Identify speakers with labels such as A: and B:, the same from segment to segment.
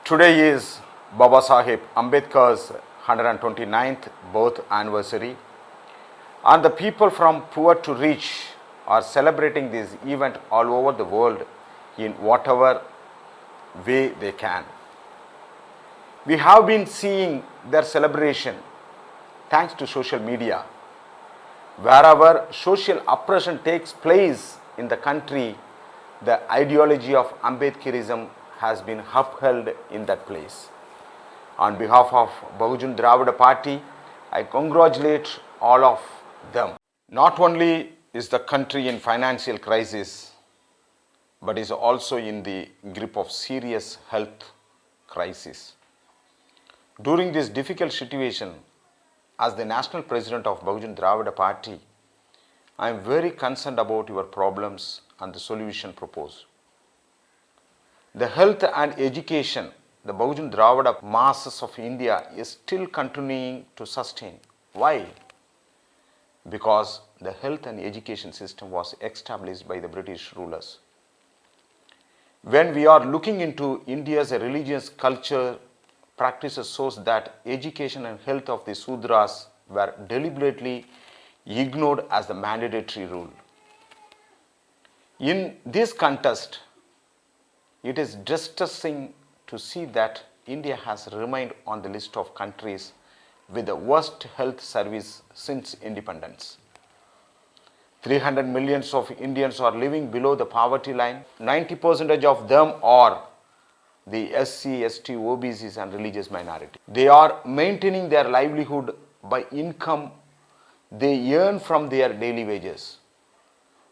A: Today is Baba Sahib Ambedkar's 129th birth anniversary, and the people from poor to rich are celebrating this event all over the world in whatever way they can. We have been seeing their celebration thanks to social media. Wherever social oppression takes place in the country, the ideology of Ambedkarism has been upheld in that place. On behalf of Bahujan Dravida party, I congratulate all of them. Not only is the country in financial crisis, but is also in the grip of serious health crisis. During this difficult situation, as the national president of Bahujan Dravida party, I am very concerned about your problems and the solution proposed. The health and education, the Bahujan Dravida masses of India is still continuing to sustain. Why? Because the health and education system was established by the British rulers. When we are looking into India's religious culture, practices shows that education and health of the Sudras were deliberately ignored as the mandatory rule. In this context, it is distressing to see that India has remained on the list of countries with the worst health service since independence. 300 million of Indians are living below the poverty line. 90% of them are the SC, ST, OBCs and religious minority. They are maintaining their livelihood by income they earn from their daily wages.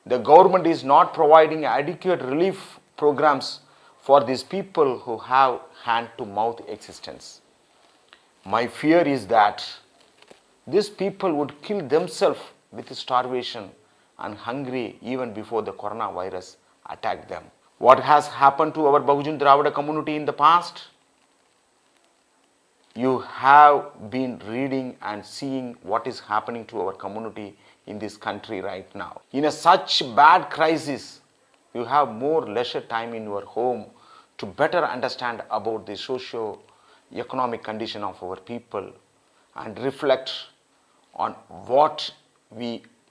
A: The government is not providing adequate relief programs for these people who have hand-to-mouth existence. My fear is that these people would kill themselves with starvation and hungry even before the coronavirus attacked them. What has happened to our Bahujan Dravida community in the past? You have been reading and seeing what is happening to our community in this country right now. In such bad crisis, you have more leisure time in your home to better understand about the socio-economic condition of our people and reflect on what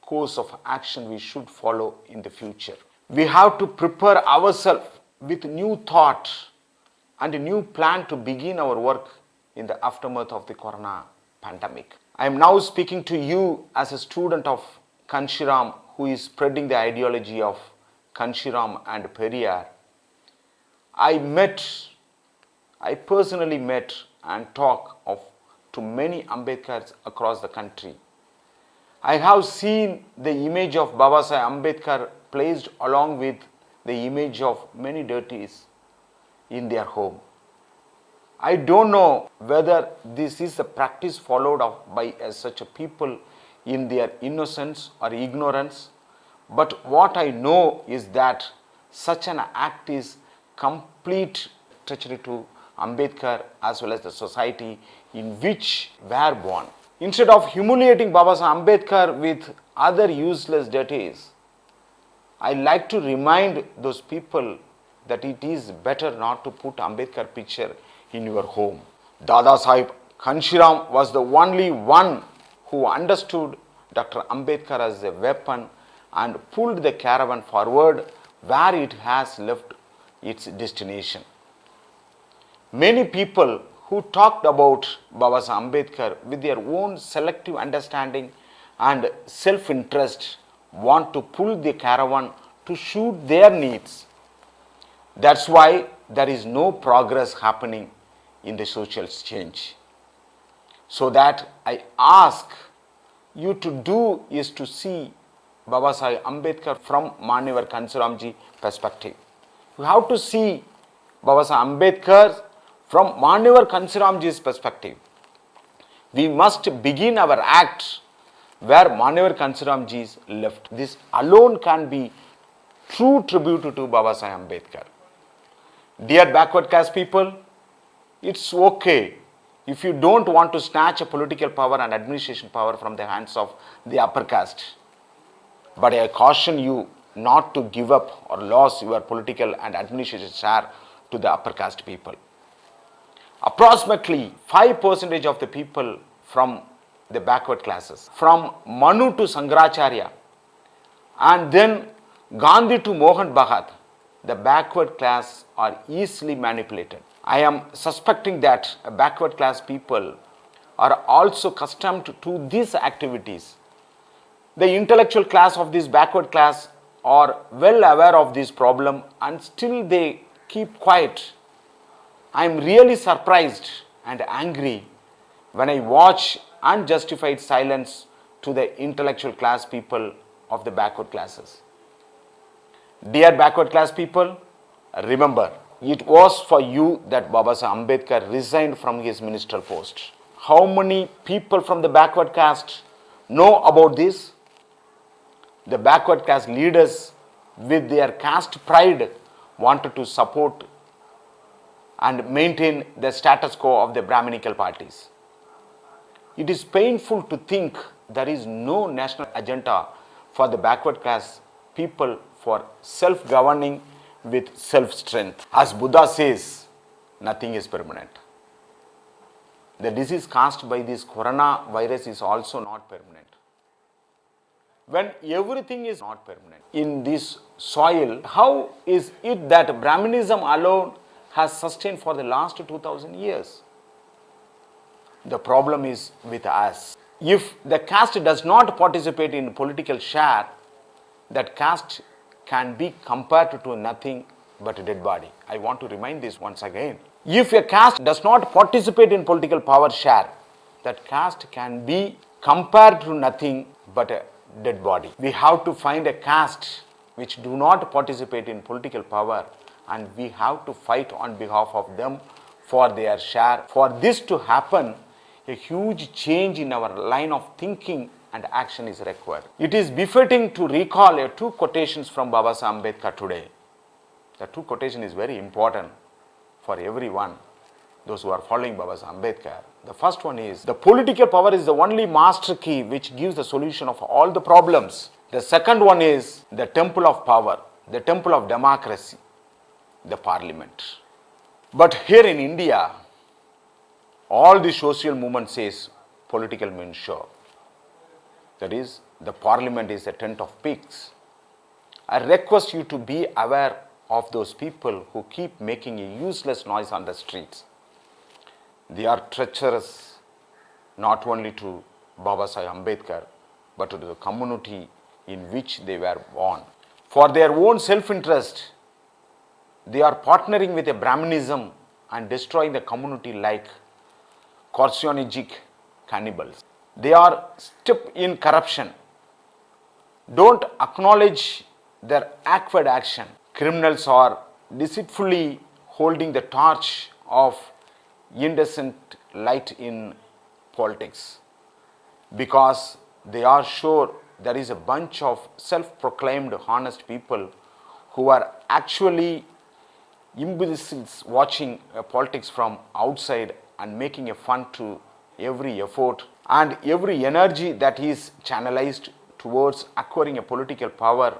A: course of action we should follow in the future. We have to prepare ourselves with new thought and a new plan to begin our work in the aftermath of the corona pandemic. I am now speaking to you as a student of Kanshiram who is spreading the ideology of Kanshiram and Periyar. I personally met and talked to many Ambedkars across the country. I have seen the image of Baba Sahib Ambedkar placed along with the image of many deities in their home. I don't know whether this is a practice followed by such a people in their innocence or ignorance, but what I know is that such an act is complete treachery to Ambedkar as well as the society in which we were born. Instead of humiliating Baba Sahib Ambedkar with other useless deities, I like to remind those people that it is better not to put Ambedkar picture in your home. Dada Sahib Kanshiram was the only one who understood Dr. Ambedkar as a weapon and pulled the caravan forward where it has left its destination. Many people who talked about Baba Sahib Ambedkar with their own selective understanding and self-interest want to pull the caravan to suit their needs. That's why there is no progress happening in the social change. So that I ask you to do is to see Baba Sahib Ambedkar from Manayawar Kanshiram perspective. You have to see Baba Sahib Ambedkar from Manayawar Kanshiram perspective. We must begin our act where Manayawar Kanshiram is left. This alone can be true tribute to Baba Sahib Ambedkar. Dear backward caste people, it's okay if you don't want to snatch a political power and administration power from the hands of the upper caste. But I caution you not to give up or lose your political and administrative share to the upper caste people. Approximately 5% of the people from the backward classes, from Manu to Sangracharya, and then Gandhi to Mohan Bhagat, the backward class are easily manipulated. I am suspecting that backward class people are also accustomed to these activities. The intellectual class of this backward class are well aware of this problem and still they keep quiet. I am really surprised and angry when I watch unjustified silence to the intellectual class people of the backward classes. Dear backward class people, remember, it was for you that Baba Sahib Ambedkar resigned from his ministerial post. How many people from the backward caste know about this? The backward caste leaders, with their caste pride, wanted to support and maintain the status quo of the Brahminical parties. It is painful to think there is no national agenda for the backward class people for self-governing with self-strength. As Buddha says, nothing is permanent. The disease caused by this coronavirus is also not permanent. When everything is not permanent in this soil, how is it that Brahminism alone has sustained for the last 2000 years? The problem is with us. If the caste does not participate in political share, that caste can be compared to nothing but a dead body. I want to remind this once again. If a caste does not participate in political power share, that caste can be compared to nothing but a dead body. We have to find a caste which do not participate in political power and we have to fight on behalf of them for their share. For this to happen, a huge change in our line of thinking and action is required. It is befitting to recall two quotations from Baba Sahib Ambedkar today. The two quotation is very important for everyone, those who are following Baba Sahib Ambedkar. The first one is, the political power is the only master key which gives the solution of all the problems. The second one is the temple of power, the temple of democracy, the parliament. But here in India, all the social movement says political means show. That is, the parliament is a tent of pigs. I request you to be aware of those people who keep making a useless noise on the streets. They are treacherous not only to Baba Sahib Ambedkar, but to the community in which they were born. For their own self-interest, they are partnering with a Brahminism and destroying the community like carcinogenic cannibals. They are steeped in corruption. Don't acknowledge their awkward action. Criminals are deceitfully holding the torch of indecent light in politics because they are sure there is a bunch of self-proclaimed honest people who are actually imbeciles watching politics from outside and making a fun to every effort and every energy that is channelized towards acquiring a political power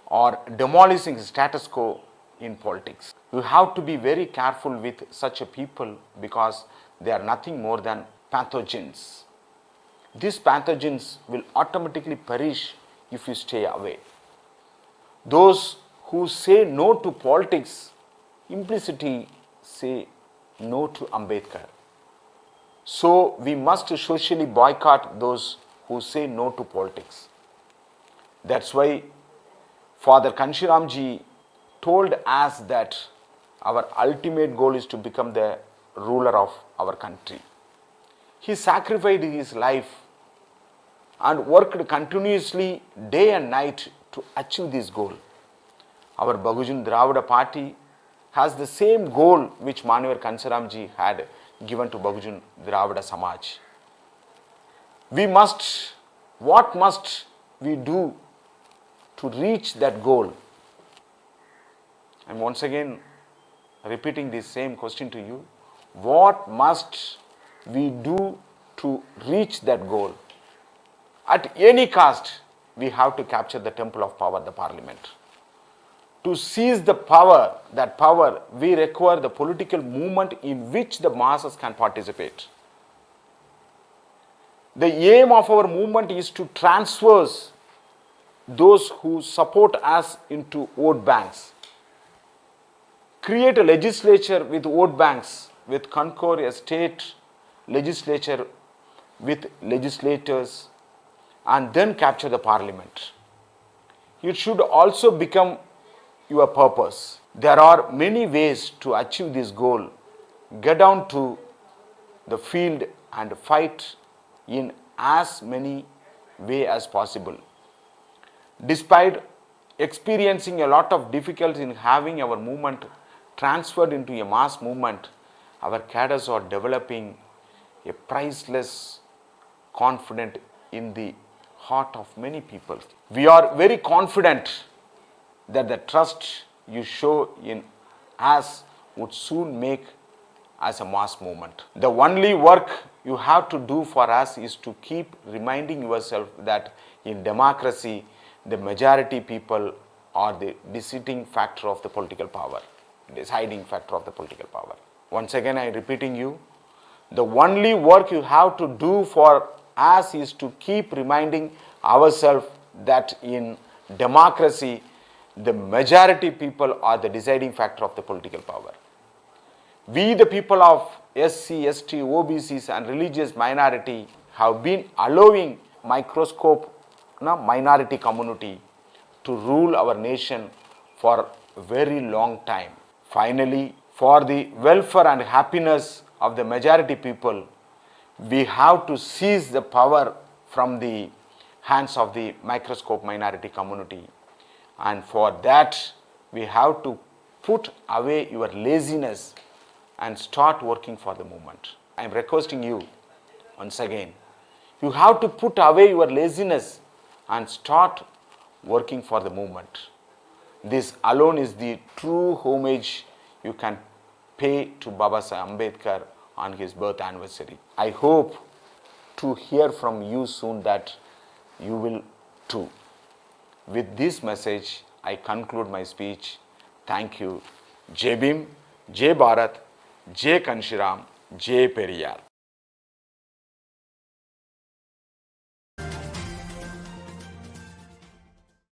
A: or demolishing the status quo in politics. You have to be very careful with such a people because they are nothing more than pathogens. These pathogens will automatically perish if you stay away. Those who say no to politics implicitly say no to Ambedkar. So we must socially boycott those who say no to politics. That's why Father Kanshiram ji told us that our ultimate goal is to become the ruler of our country. He sacrificed his life and worked continuously day and night to achieve this goal. Our Bahujan Dravida party has the same goal which Manyawar Kanshiram ji had given to Bahujan Dravida Samaj. What must we do to reach that goal? I'm once again repeating this same question to you. What must we do to reach that goal? At any cost, we have to capture the temple of power, the parliament. To seize the power, that power, we require the political movement in which the masses can participate. The aim of our movement is to transfer those who support us into vote banks. Create a legislature with vote banks, with concord a state legislature with legislators, and then capture the parliament. It should also become your purpose. There are many ways to achieve this goal. Get down to the field and fight in as many ways as possible. Despite experiencing a lot of difficulty in having our movement transferred into a mass movement, our cadres are developing a priceless confidence in the heart of many people. We are very confident that the trust you show in us would soon make us a mass movement. The only work you have to do for us is to keep reminding yourself that in democracy, the majority people are the deciding factor of the political power, deciding factor of the political power. Once again, I am repeating you, the only work you have to do for us is to keep reminding ourselves that in democracy, the majority people are the deciding factor of the political power. We, the people of SC, ST, OBCs and religious minority have been allowing minority community to rule our nation for a very long time. Finally, for the welfare and happiness of the majority people, we have to seize the power from the hands of the minority community. And for that, we have to put away your laziness and start working for the movement. I am requesting you once again, you have to put away your laziness and start working for the movement. This alone is the true homage you can pay to Baba Sahib Ambedkar on his birth anniversary. I hope to hear from you soon that you will too. With this message, I conclude my speech. Thank you. Jai Bhim, Jai Barath, Jai Kanshiram, Jai Periyar.